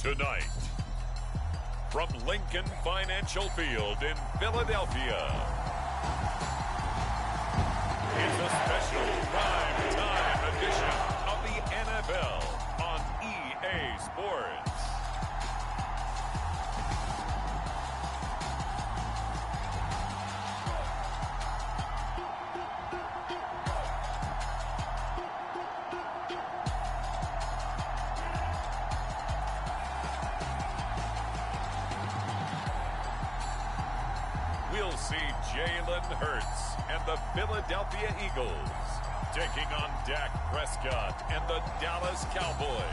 Tonight, from Lincoln Financial Field in Philadelphia, it's a special prime-time edition of the NFL on EA Sports. We'll see Jalen Hurts and the Philadelphia Eagles taking on Dak Prescott and the Dallas Cowboys.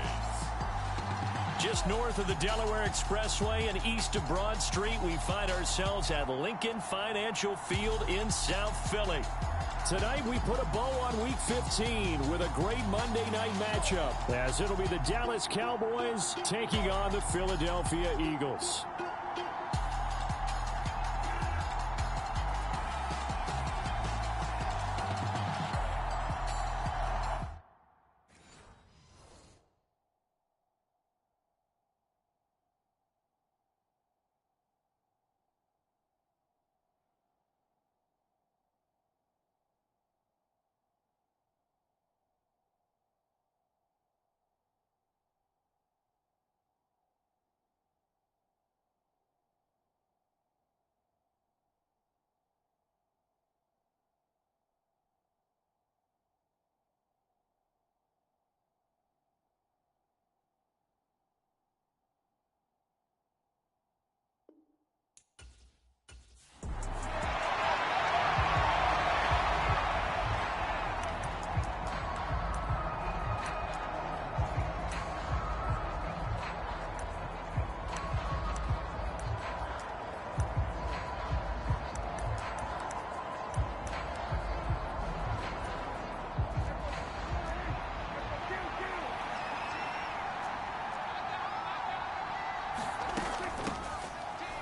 Just north of the Delaware Expressway and east of Broad Street, we find ourselves at Lincoln Financial Field in South Philly. Tonight, we put a bow on Week 15 with a great Monday night matchup, as it'll be the Dallas Cowboys taking on the Philadelphia Eagles.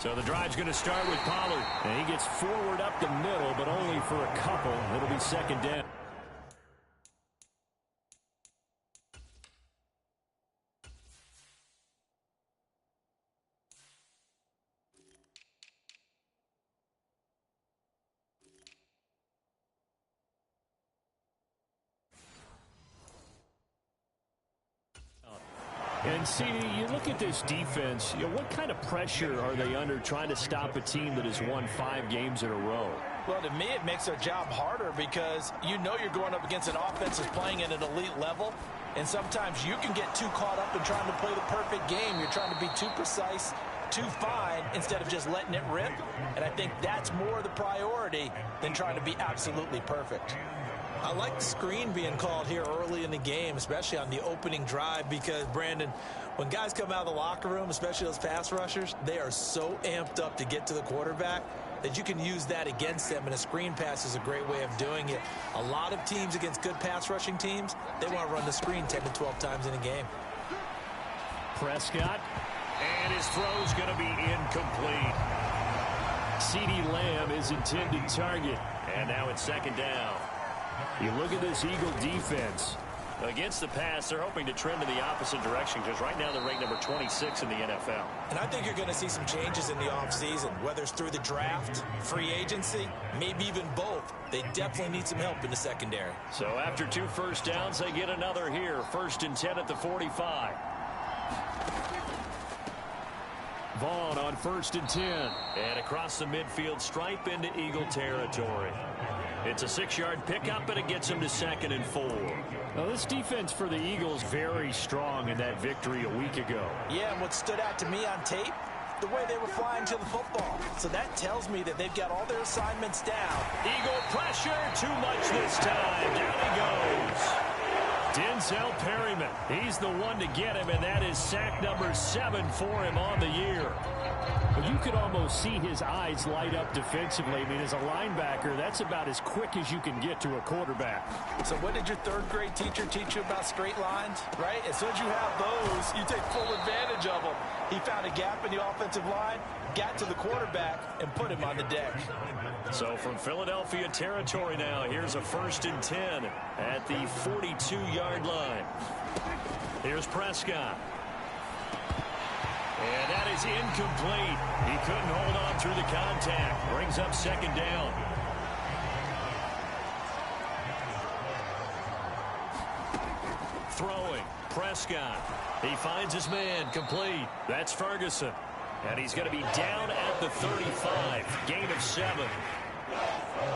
So the drive's going to start with Pollard. And he gets forward up the middle, but only for a couple. It'll be second down. And, CD, you look at this defense, what kind of pressure are they under trying to stop a team that has won 5 games in a row? Well, to me, it makes their job harder because you know you're going up against an offense that's playing at an elite level, and sometimes you can get too caught up in trying to play the perfect game. You're trying to be too precise, too fine, instead of just letting it rip, and I think that's more the priority than trying to be absolutely perfect. I like the screen being called here early in the game, especially on the opening drive, because, Brandon, when guys come out of the locker room, especially those pass rushers, they are so amped up to get to the quarterback that you can use that against them, and a screen pass is a great way of doing it. A lot of teams against good pass rushing teams, they want to run the screen 10 to 12 times in a game. Prescott, and his throw's going to be incomplete. CeeDee Lamb is intended target, and now it's second down. You look at this Eagle defense. Against the pass, they're hoping to trend in the opposite direction because right now they're ranked number 26 in the NFL. And I think you're going to see some changes in the offseason, whether it's through the draft, free agency, maybe even both. They definitely need some help in the secondary. So after 2 first downs, they get another here. 1st and 10 at the 45. Vaughn on 1st and 10. And across the midfield stripe into Eagle territory. It's a 6-yard pickup, and it gets him to 2nd and 4. Now, this defense for the Eagles very strong in that victory a week ago. Yeah, and what stood out to me on tape, the way they were flying to the football. So that tells me that they've got all their assignments down. Eagle pressure, too much this time. Down he goes. Denzel Perryman, he's the one to get him, and that is sack number 7 for him on the year. But you could almost see his eyes light up defensively. I mean, as a linebacker, that's about as quick as you can get to a quarterback. So what did your 3rd grade teacher teach you about straight lines, right? As soon as you have those, you take full advantage of them. He found a gap in the offensive line, got to the quarterback, and put him on the deck. So from Philadelphia territory now, here's a 1st and 10 at the 42-yard line. Here's Prescott. And that is incomplete. He couldn't hold on through the contact. Brings up second down. Throwing. Prescott. He finds his man. Complete. That's Ferguson. And he's going to be down at the 35. Gain of 7.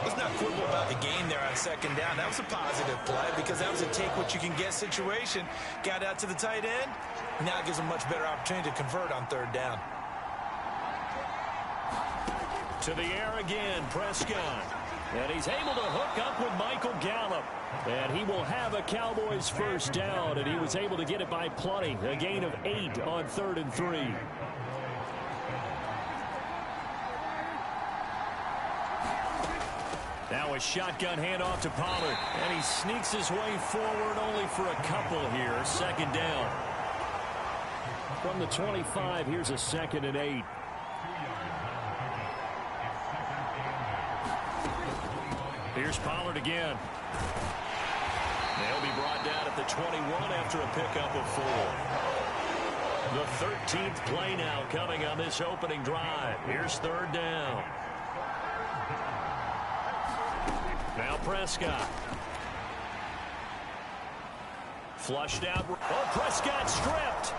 Let's not quibble about the gain there on second down. That was a positive play because that was a take-what-you-can-get situation. Got out to the tight end. Now it gives him much better opportunity to convert on third down. To the air again, Prescott. And he's able to hook up with Michael Gallup. And he will have a Cowboys first down, and he was able to get it by plenty. A gain of 8 on 3rd and 3. Now a shotgun handoff to Pollard. And he sneaks his way forward only for a couple here. Second down. From the 25, here's a 2nd and 8. Here's Pollard again. They'll be brought down at the 21 after a pickup of 4. The 13th play now coming on this opening drive. Here's 3rd down. Now Prescott. Flushed out. Oh, Prescott stripped.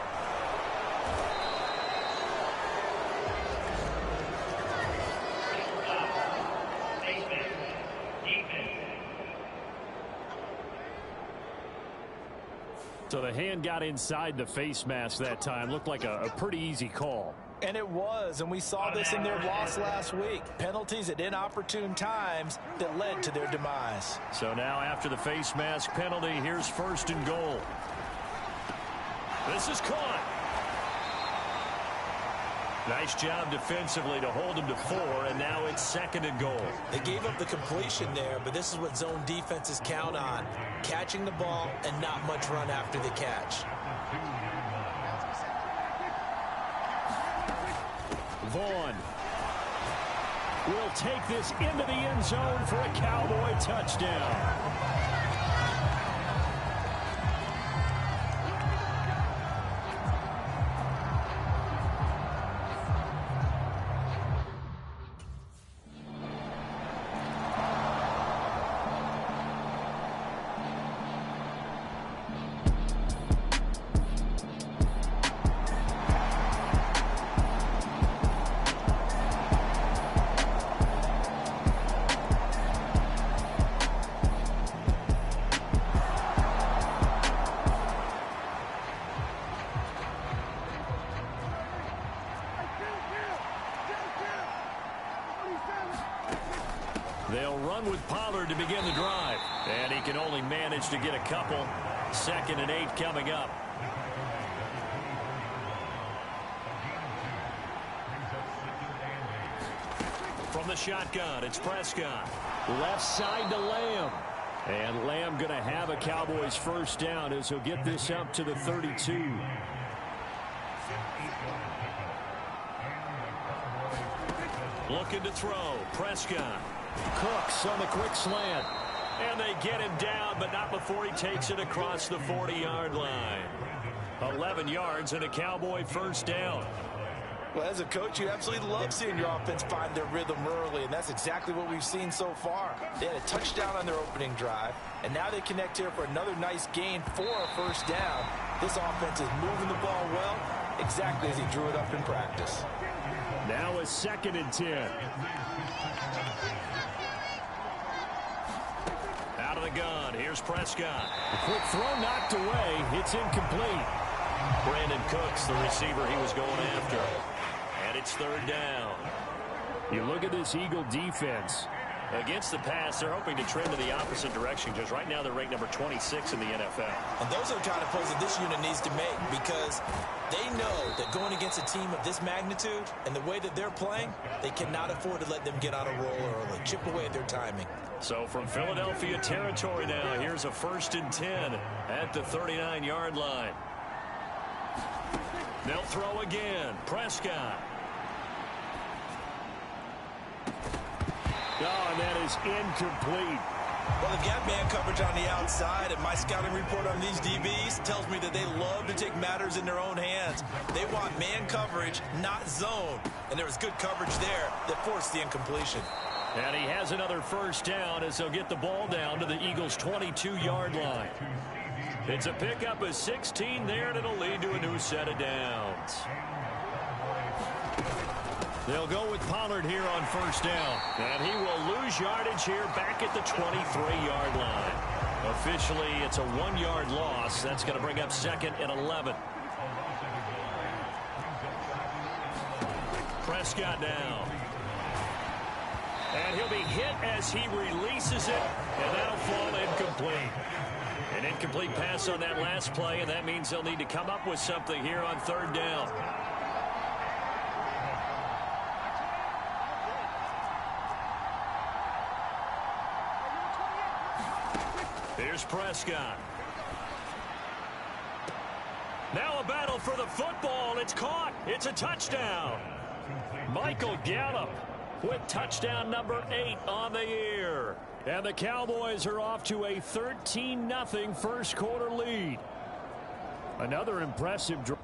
So the hand got inside the face mask that time. Looked like a pretty easy call. And it was, and we saw this in their loss last week. Penalties at inopportune times that led to their demise. So now after the face mask penalty, here's 1st and goal. This is caught. Nice job defensively to hold him to 4, and now it's 2nd and goal. They gave up the completion there, but this is what zone defenses count on. Catching the ball and not much run after the catch. Vaughn will take this into the end zone for a Cowboy touchdown. They'll run with Pollard to begin the drive. And he can only manage to get a couple. 2nd and 8 coming up. From the shotgun, it's Prescott. Left side to Lamb. And Lamb going to have a Cowboys first down as he'll get this up to the 32. Looking to throw. Prescott. Cooks on the quick slant. And they get him down, but not before he takes it across the 40-yard line. 11 yards and a Cowboy first down. Well, as a coach, you absolutely love seeing your offense find their rhythm early, and that's exactly what we've seen so far. They had a touchdown on their opening drive, and now they connect here for another nice gain for a first down. This offense is moving the ball well, exactly as he drew it up in practice. Now a 2nd and 10. Out of the gun, here's Prescott. A quick throw knocked away. It's incomplete. Brandon Cooks, the receiver he was going after. And it's 3rd down. You look at this Eagle defense. Against the pass, they're hoping to trend in the opposite direction because right now they're ranked number 26 in the NFL. And those are the kind of plays that this unit needs to make because they know that going against a team of this magnitude and the way that they're playing, they cannot afford to let them get on a roll early. Chip away at their timing. So from Philadelphia territory now, here's a 1st and 10 at the 39-yard line. They'll throw again. Prescott. Oh, and that is incomplete. Well, they've got man coverage on the outside, and my scouting report on these DBs tells me that they love to take matters in their own hands. They want man coverage, not zone. And there was good coverage there that forced the incompletion. And he has another first down as they'll get the ball down to the Eagles' 22-yard line. It's a pickup of 16 there, and it'll lead to a new set of downs. They'll go with Pollard here on first down. And he will lose yardage here back at the 23-yard line. Officially, it's a 1-yard loss. That's going to bring up 2nd and 11. Prescott down. And he'll be hit as he releases it, and that'll fall incomplete. An incomplete pass on that last play, and that means they'll need to come up with something here on third down. Here's Prescott. Now a battle for the football. It's caught. It's a touchdown. Michael Gallup with touchdown number 8 on the year. And the Cowboys are off to a 13-0 first quarter lead. Another impressive drive.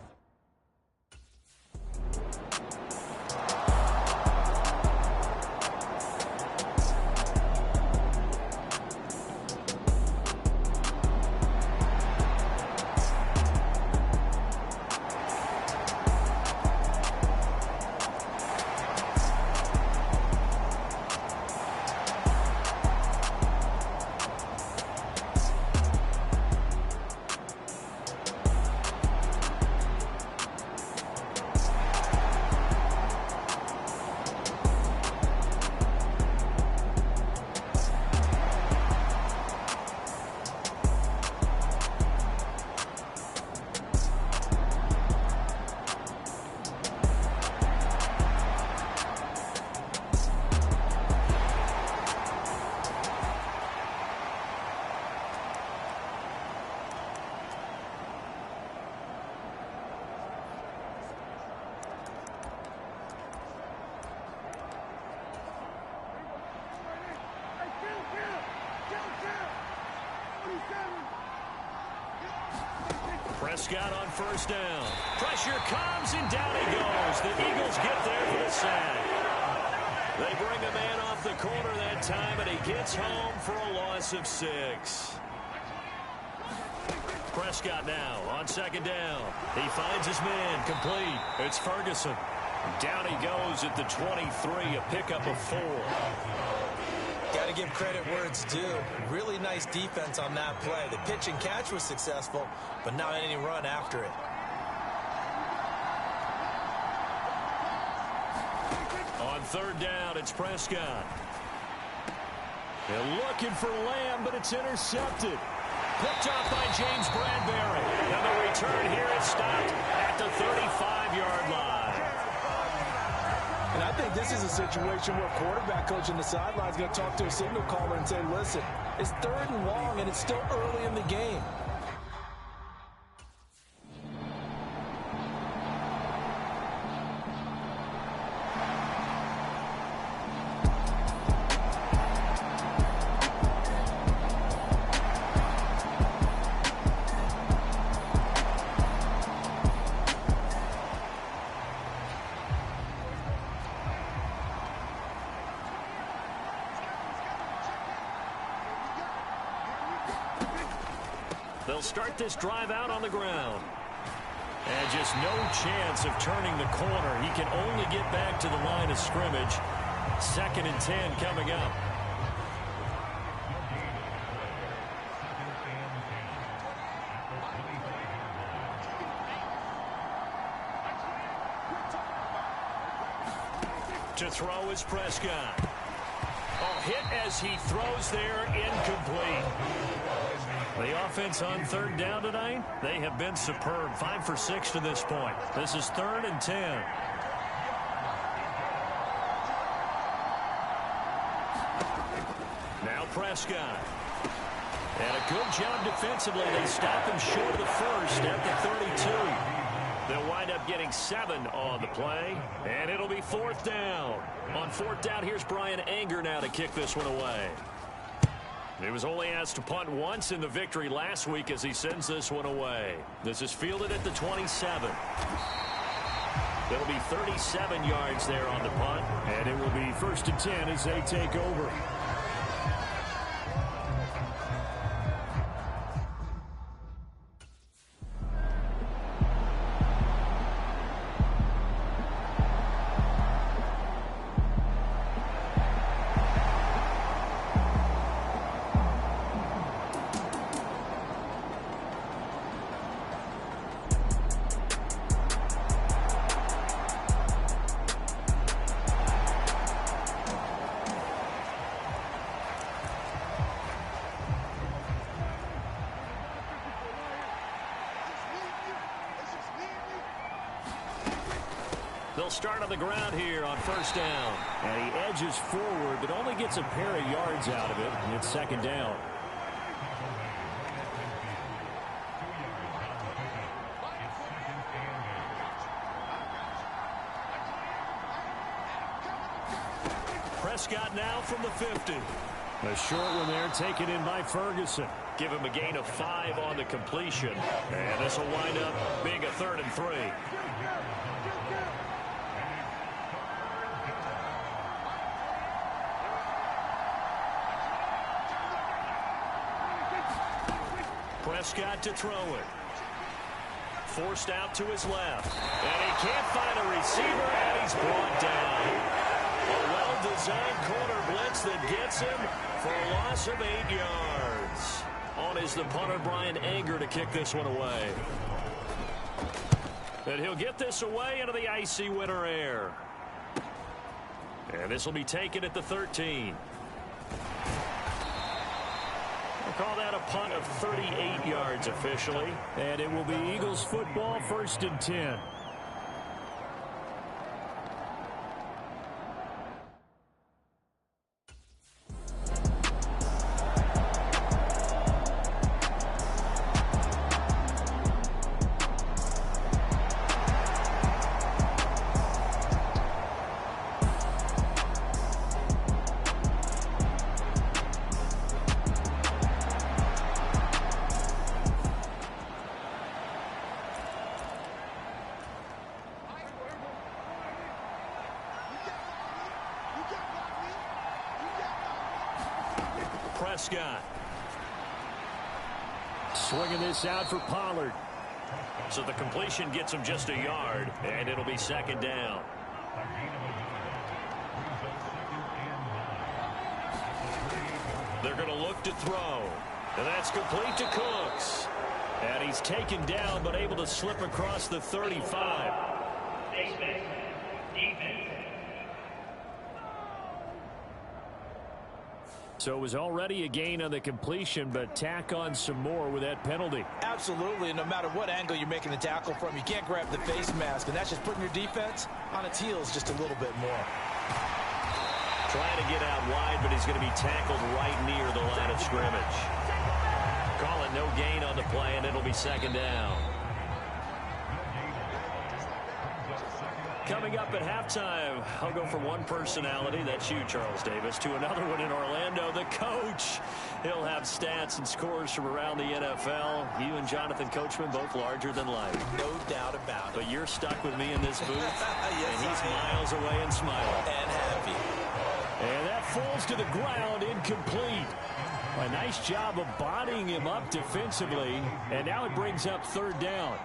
Prescott on first down. Pressure comes, and down he goes. The Eagles get there for the sack. They bring a man off the corner that time, and he gets home for a loss of 6. Prescott now on second down. He finds his man complete. It's Ferguson. Down he goes at the 23, a pickup of 4. Got to give credit where it's due. Really nice defense on that play. The pitch and catch was successful, but not any run after it. On third down, it's Prescott. They're looking for Lamb, but it's intercepted. Picked off by James Bradbury. And the return here is stopped at the 35-yard line. And I think this is a situation where quarterback coach on the sideline is going to talk to a signal caller and say, listen, it's 3rd and long, and it's still early in the game. They'll start this drive out on the ground. And just no chance of turning the corner. He can only get back to the line of scrimmage. 2nd and 10 coming up. To throw is Prescott. Oh, hit as he throws there, incomplete. The offense on third down tonight, they have been superb. 5 for 6 to this point. This is 3rd and 10. Now Prescott. And a good job defensively. They stop him short of the first at the 32. They'll wind up getting 7 on the play, and it'll be 4th down. On 4th down, here's Brian Anger now to kick this one away. He was only asked to punt once in the victory last week as he sends this one away. This is fielded at the 27. It'll be 37 yards there on the punt. And it will be 1st and 10 as they take over. They'll start on the ground here on 1st down. And he edges forward, but only gets a pair of yards out of it. And it's 2nd down. Prescott now from the 50. A short one there taken in by Ferguson. Give him a gain of 5 on the completion. And this will wind up being a 3rd and 3. Prescott to throw it. Forced out to his left. And he can't find a receiver, and he's brought down. A well-designed corner blitz that gets him for a loss of 8 yards. On is the punter, Brian Anger, to kick this one away. And he'll get this away into the icy winter air. And this will be taken at the 13. Call that a punt of 38 yards officially. And it will be Eagles football, 1st and 10. Prescott. Swinging this out for Pollard. So the completion gets him just a yard, and it'll be 2nd down. They're going to look to throw. And that's complete to Cooks. And he's taken down, but able to slip across the 35. So it was already a gain on the completion, but tack on some more with that penalty. Absolutely. No matter what angle you're making the tackle from, you can't grab the face mask, and that's just putting your defense on its heels just a little bit more. Trying to get out wide, but he's going to be tackled right near the line of scrimmage. Call it no gain on the play, and it'll be 2nd down. Coming up at halftime, I'll go from one personality, that's you, Charles Davis, to another one in Orlando, the coach. He'll have stats and scores from around the NFL. You and Jonathan Coachman, both larger than life. No doubt about it. But you're stuck with me in this booth, yes, and he's miles away and smiling. And happy. And that falls to the ground, incomplete. A nice job of bodying him up defensively, and now it brings up 3rd down.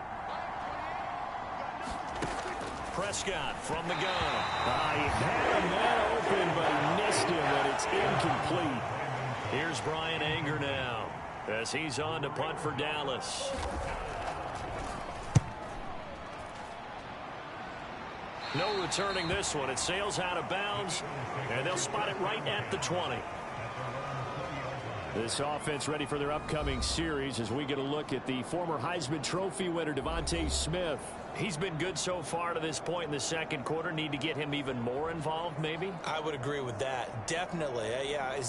Prescott from the gun. He had a man open, but he missed him, and it's incomplete. Here's Brian Anger now as he's on to punt for Dallas. No returning this one. It sails out of bounds, and they'll spot it right at the 20. This offense ready for their upcoming series as we get a look at the former Heisman Trophy winner, Devontae Smith. He's been good so far to this point in the 2nd quarter. Need to get him even more involved, maybe? I would agree with that. Definitely. Yeah.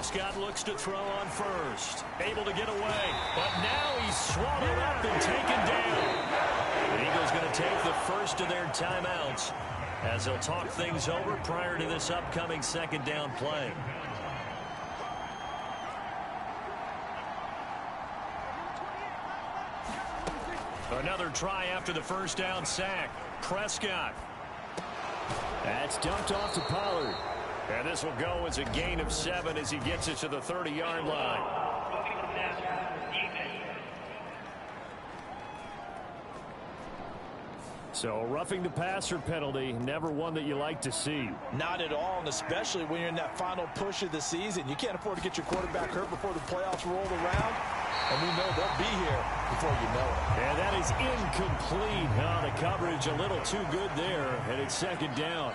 Prescott looks to throw on first. Able to get away. But now he's swallowed up and taken down. The Eagles going to take the first of their timeouts as they'll talk things over prior to this upcoming second down play. Another try after the first down sack. Prescott. That's dumped off to Pollard. And this will go as a gain of 7 as he gets it to the 30-yard line. So roughing the passer penalty, never one that you like to see. Not at all, and especially when you're in that final push of the season. You can't afford to get your quarterback hurt before the playoffs roll around. And we know they'll be here before you know it. And that is incomplete. Oh, the coverage a little too good there, and it's second down.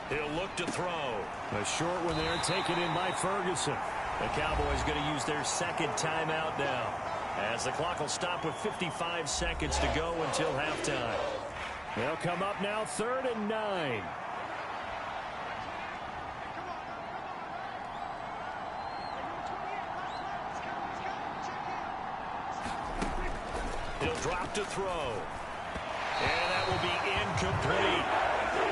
He'll look to throw. A short one there, taken in by Ferguson. The Cowboys going to use their second timeout now, as the clock will stop with 55 seconds to go until halftime. They'll come up now, 3rd and 9. He'll drop to throw. And that will be incomplete.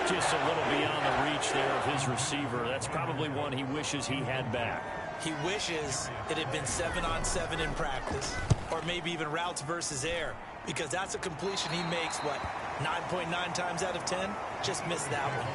Just a little beyond the reach there of his receiver. That's probably one he wishes he had back. He wishes it had been 7-on-7 in practice, or maybe even routes versus air, because that's a completion he makes, what, 9.9 times out of 10? Just missed that one.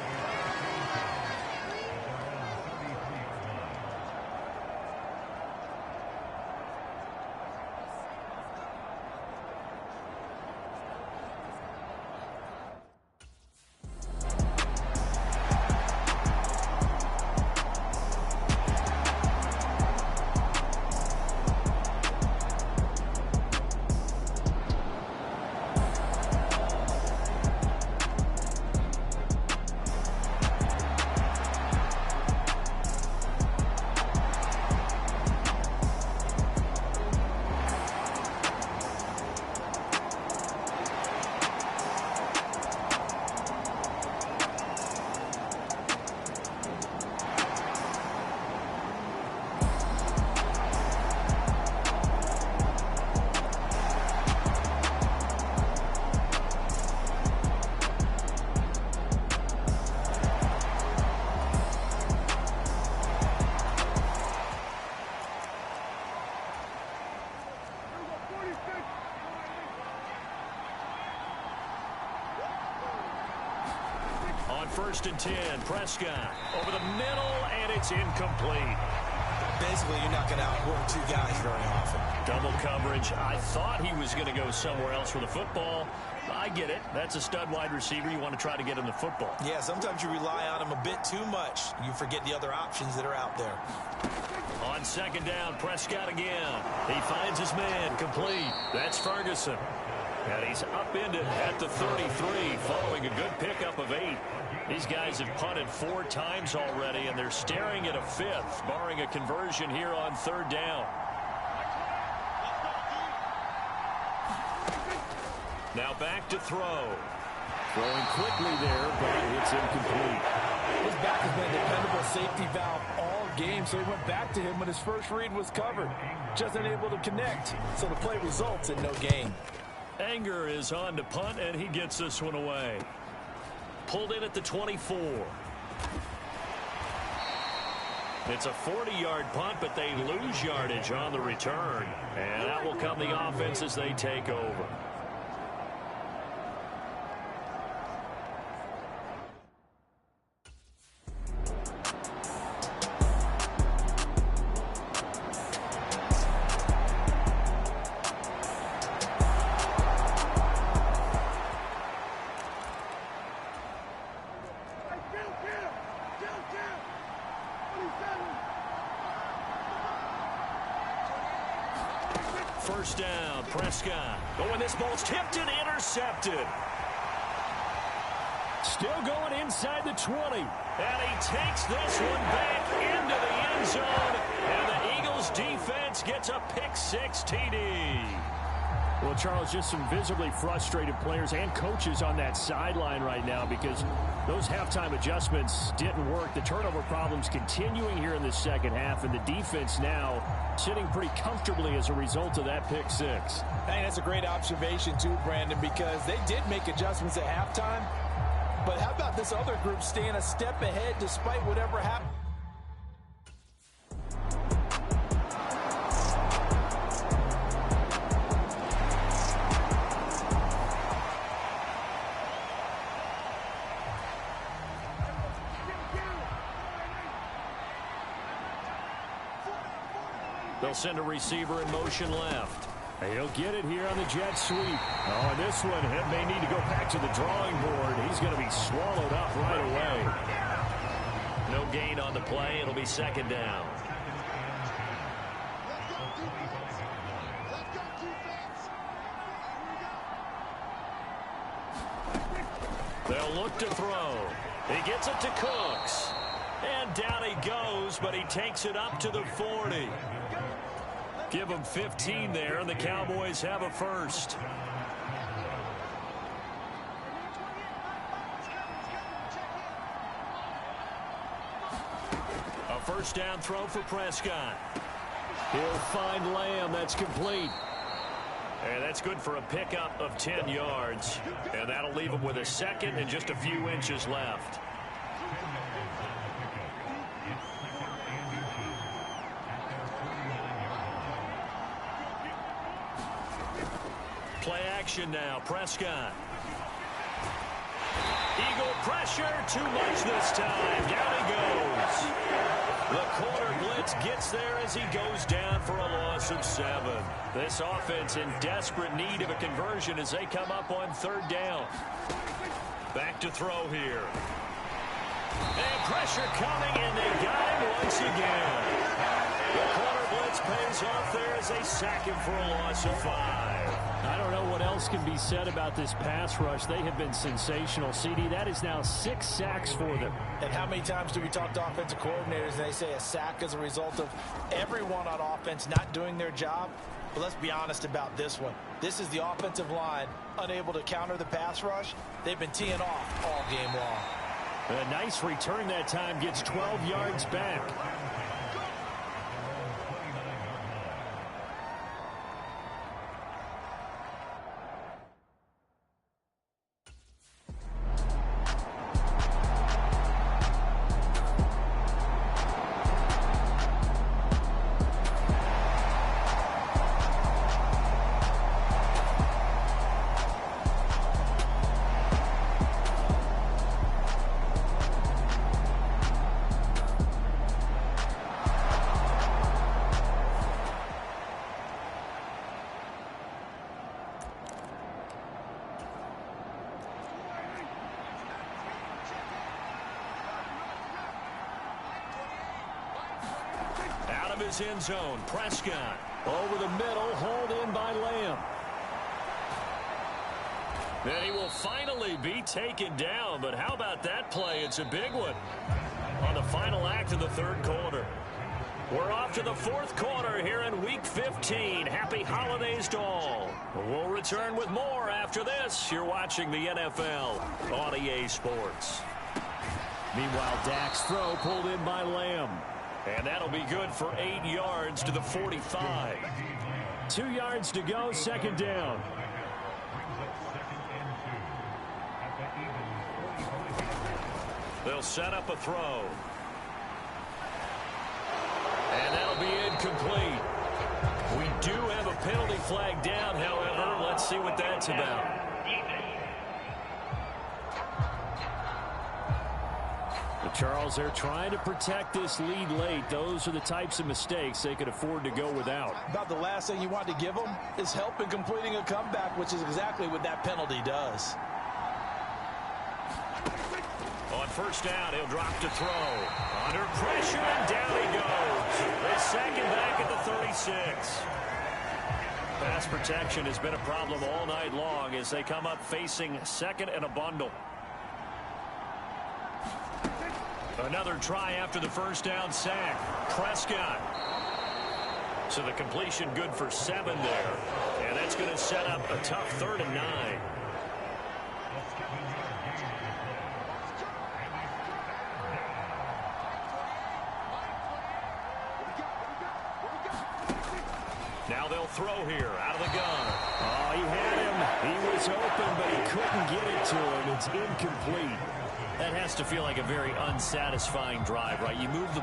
On 1st and 10, Prescott over the middle, and it's incomplete. Basically, you're not going to outwork two guys very often. Double coverage. I thought he was going to go somewhere else with the football. I get it. That's a stud wide receiver. You want to try to get him the football. Yeah, sometimes you rely on him a bit too much. You forget the other options that are out there. On 2nd down, Prescott again. He finds his man, complete. That's Ferguson. And he's upended at the 33 following a good pickup of 8. These guys have punted 4 times already, and they're staring at a 5th, barring a conversion here on 3rd down. Now back to throw. Throwing quickly there, but it's incomplete. His back has been a dependable safety valve all game, so he went back to him when his first read was covered. Just unable to connect, so the play results in no gain. Anger is on to punt, and he gets this one away. Pulled in at the 24. It's a 40-yard punt, but they lose yardage on the return. And that will come the offense as they take over. First down, Prescott. Oh, and this ball's tipped and intercepted. Still going inside the 20. And he takes this one back into the end zone. And the Eagles defense gets a pick 6 TD. Well, Charles, just some visibly frustrated players and coaches on that sideline right now because those halftime adjustments didn't work. The turnover problems continuing here in the second half, and the defense now sitting pretty comfortably as a result of that pick six. I think that's a great observation, too, Brandon, because they did make adjustments at halftime. But how about this other group staying a step ahead despite whatever happened? They'll send a receiver in motion left. He'll get it here on the jet sweep. Oh, and this one may need to go back to the drawing board. He's going to be swallowed up right away. No gain on the play. It'll be second down. They'll look to throw. He gets it to Cooks. And down he goes, but he takes it up to the 40. Give them 15 there, and the Cowboys have a first. A first down throw for Prescott. He'll find Lamb. That's complete. And that's good for a pickup of 10 yards. And that'll leave him with a second and just a few inches left. Play action now. Prescott. Eagle pressure. Too much this time. Down he goes. The corner blitz gets there as he goes down for a loss of 7. This offense in desperate need of a conversion as they come up on third down. Back to throw here. And pressure coming, and they got him once again. The corner blitz pays off there as they sack him for a loss of 5. I don't know what else can be said about this pass rush. They have been sensational. CD, that is now 6 sacks for them. And how many times do we talk to offensive coordinators and they say a sack as a result of everyone on offense not doing their job? But let's be honest about this one. This is the offensive line unable to counter the pass rush. They've been teeing off all game long. A nice return that time, gets 12 yards back. His end zone. Prescott over the middle, hauled in by Lamb. Then he will finally be taken down, but how about that play? It's a big one on the final act of the third quarter. We're off to the fourth quarter here in Week 15. Happy holidays to all. We'll return with more after this. You're watching the NFL on EA Sports. Meanwhile, Dak's throw pulled in by Lamb. And that'll be good for 8 yards to the 45. 2 yards to go, second down. They'll set up a throw. And that'll be incomplete. We do have a penalty flag down, however. Let's see what that's about. Charles, they're trying to protect this lead late. Those are the types of mistakes they could afford to go without. About the last thing you want to give them is help in completing a comeback, which is exactly what that penalty does. On first down, he'll drop to throw. Under pressure, and down he goes. The second back at the 36. Pass protection has been a problem all night long as they come up facing second and a bundle. Another try after the first down sack. Prescott So the completion good for 7 there. And that's going to set up a tough 3rd and 9. Now they'll throw here out of the gun. Oh, he had him. He was open, but he couldn't get it to him. It's incomplete. That has to feel like a very unsatisfying drive, right? You move the...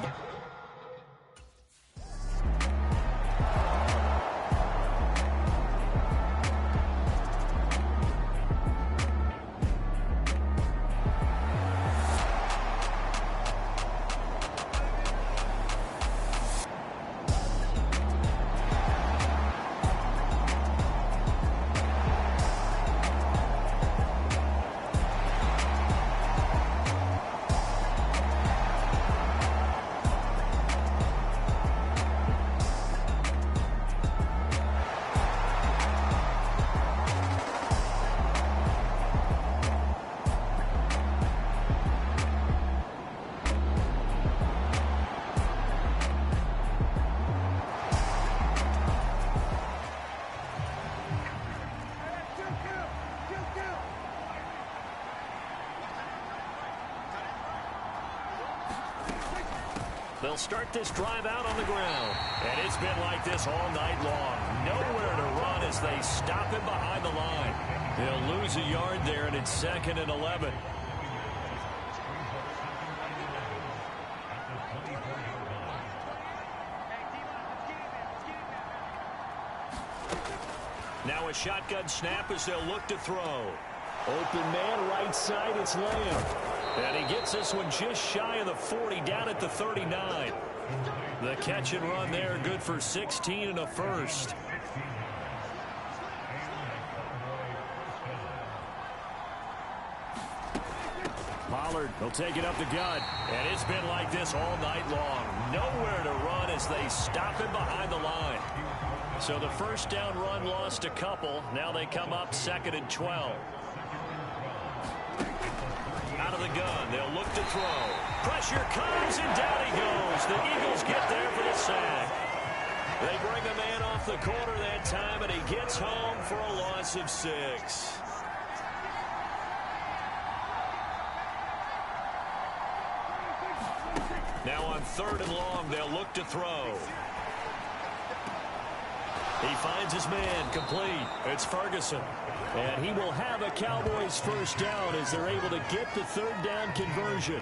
They'll start this drive out on the ground. And it's been like this all night long. Nowhere to run as they stop him behind the line. They'll lose a yard there, and it's 2nd and 11. Now a shotgun snap as they'll look to throw. Open man, right side, it's Lamb. And he gets this one just shy of the 40, down at the 39. The catch and run there, good for 16 and a first. Pollard, he'll take it up the gut. And it's been like this all night long. Nowhere to run as they stop him behind the line. So the first down run lost a couple. Now they come up 2nd and 12. Out of the gun, they'll look to throw. Pressure comes, and down he goes. The Eagles get there for the sack. They bring a man off the corner that time, and he gets home for a loss of 6. Now on 3rd and long, they'll look to throw. He finds his man, complete. It's Ferguson. And he will have a Cowboys first down as they're able to get the 3rd down conversion.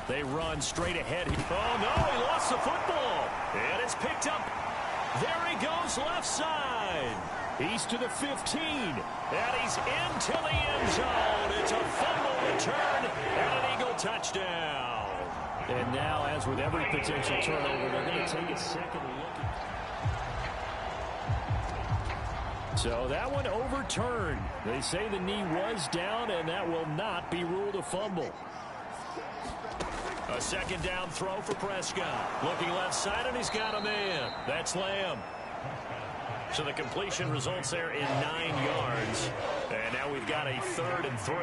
They run straight ahead. Oh, no, he lost the football. And it's picked up. There he goes, left side. He's to the 15. And he's into the end zone. It's a fumble return and an Eagle touchdown. And now, as with every potential turnover, they're going to take a second look. So that one overturned. They say the knee was down, and that will not be ruled a fumble. A 2nd down throw for Prescott. Looking left side, and he's got a man. That's Lamb. So the completion results there in 9 yards. And now we've got a 3rd and 3.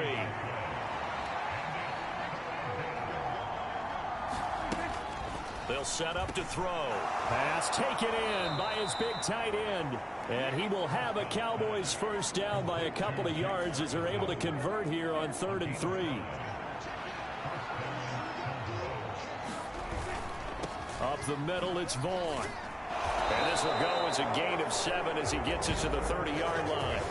They'll set up to throw. Pass taken in by his big tight end. And he will have a Cowboys first down by a couple of yards as they're able to convert here on 3rd and 3. Up the middle, it's Vaughn. And this will go as a gain of 7 as he gets it to the 30-yard line.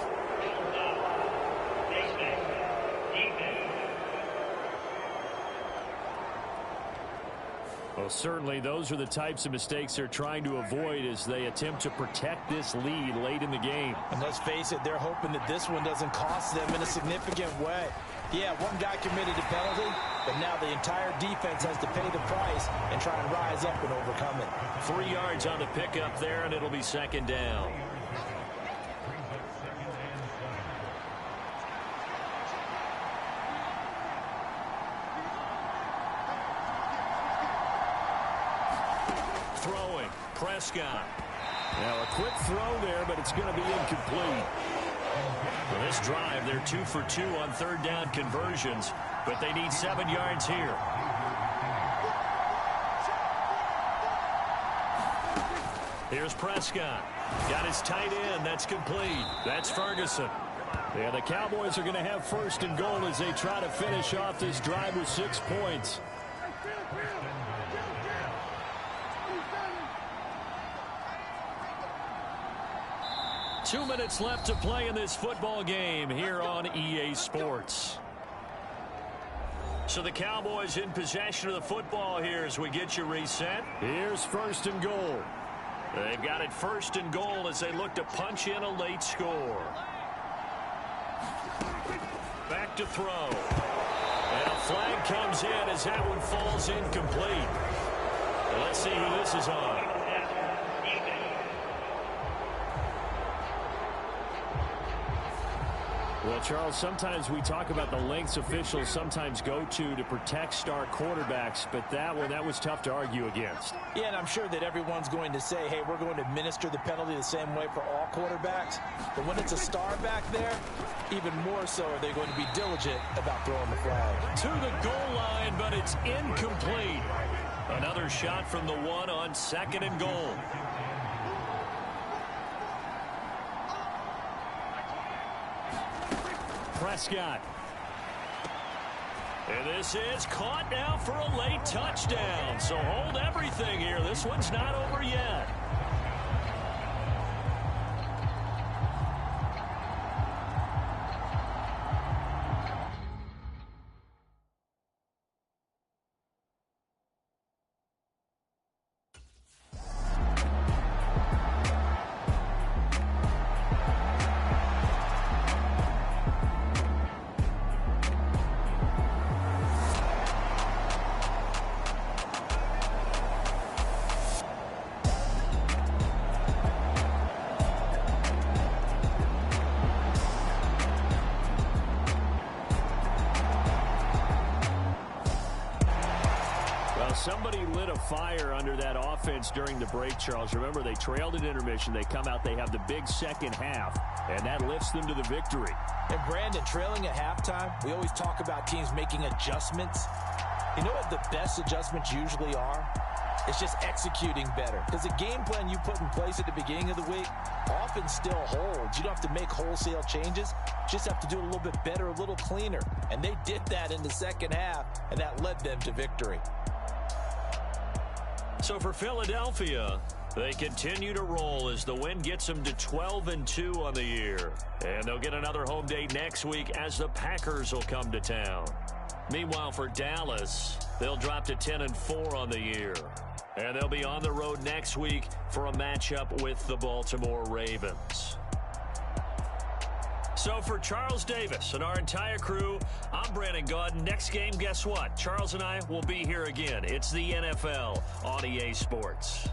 Well, certainly those are the types of mistakes they're trying to avoid as they attempt to protect this lead late in the game. And let's face it, they're hoping that this one doesn't cost them in a significant way. Yeah, one guy committed a penalty, but now the entire defense has to pay the price and try and rise up and overcome it. 3 yards on the pickup there, and it'll be 2nd down. Throwing, Prescott. Now a quick throw there, but it's going to be incomplete. For this drive, they're 2 for 2 on third down conversions, but they need 7 yards here. Here's Prescott. Got his tight end. That's complete. That's Ferguson. Yeah, the Cowboys are going to have first and goal as they try to finish off this drive with 6 points. Two minutes left to play in this football game here on EA Sports. So the Cowboys in possession of the football here as we get you reset. Here's first and goal. They've got it first and goal as they look to punch in a late score. Back to throw. And a flag comes in as that one falls incomplete. Let's see who this is on. Well, Charles, sometimes we talk about the lengths officials sometimes go to protect star quarterbacks, but that was tough to argue against. Yeah, and I'm sure that everyone's going to say, hey, we're going to administer the penalty the same way for all quarterbacks. But when it's a star back there, even more so are they going to be diligent about throwing the flag. To the goal line, but it's incomplete. Another shot from the one on second and goal. Prescott. And this is caught now for a late touchdown. So hold everything here. This one's not over yet. Somebody lit a fire under that offense during the break, Charles. Remember, they trailed at intermission. They come out, they have the big second half, and that lifts them to the victory. And Brandon, trailing at halftime, we always talk about teams making adjustments. You know what the best adjustments usually are? It's just executing better. Because the game plan you put in place at the beginning of the week often still holds. You don't have to make wholesale changes. You just have to do it a little bit better, a little cleaner. And they did that in the second half, and that led them to victory. So for Philadelphia, they continue to roll as the win gets them to 12-2 on the year. And they'll get another home date next week as the Packers will come to town. Meanwhile, for Dallas, they'll drop to 10-4 on the year. And they'll be on the road next week for a matchup with the Baltimore Ravens. So for Charles Davis and our entire crew, I'm Brandon Gaudin. Next game, guess what? Charles and I will be here again. It's the NFL on EA Sports.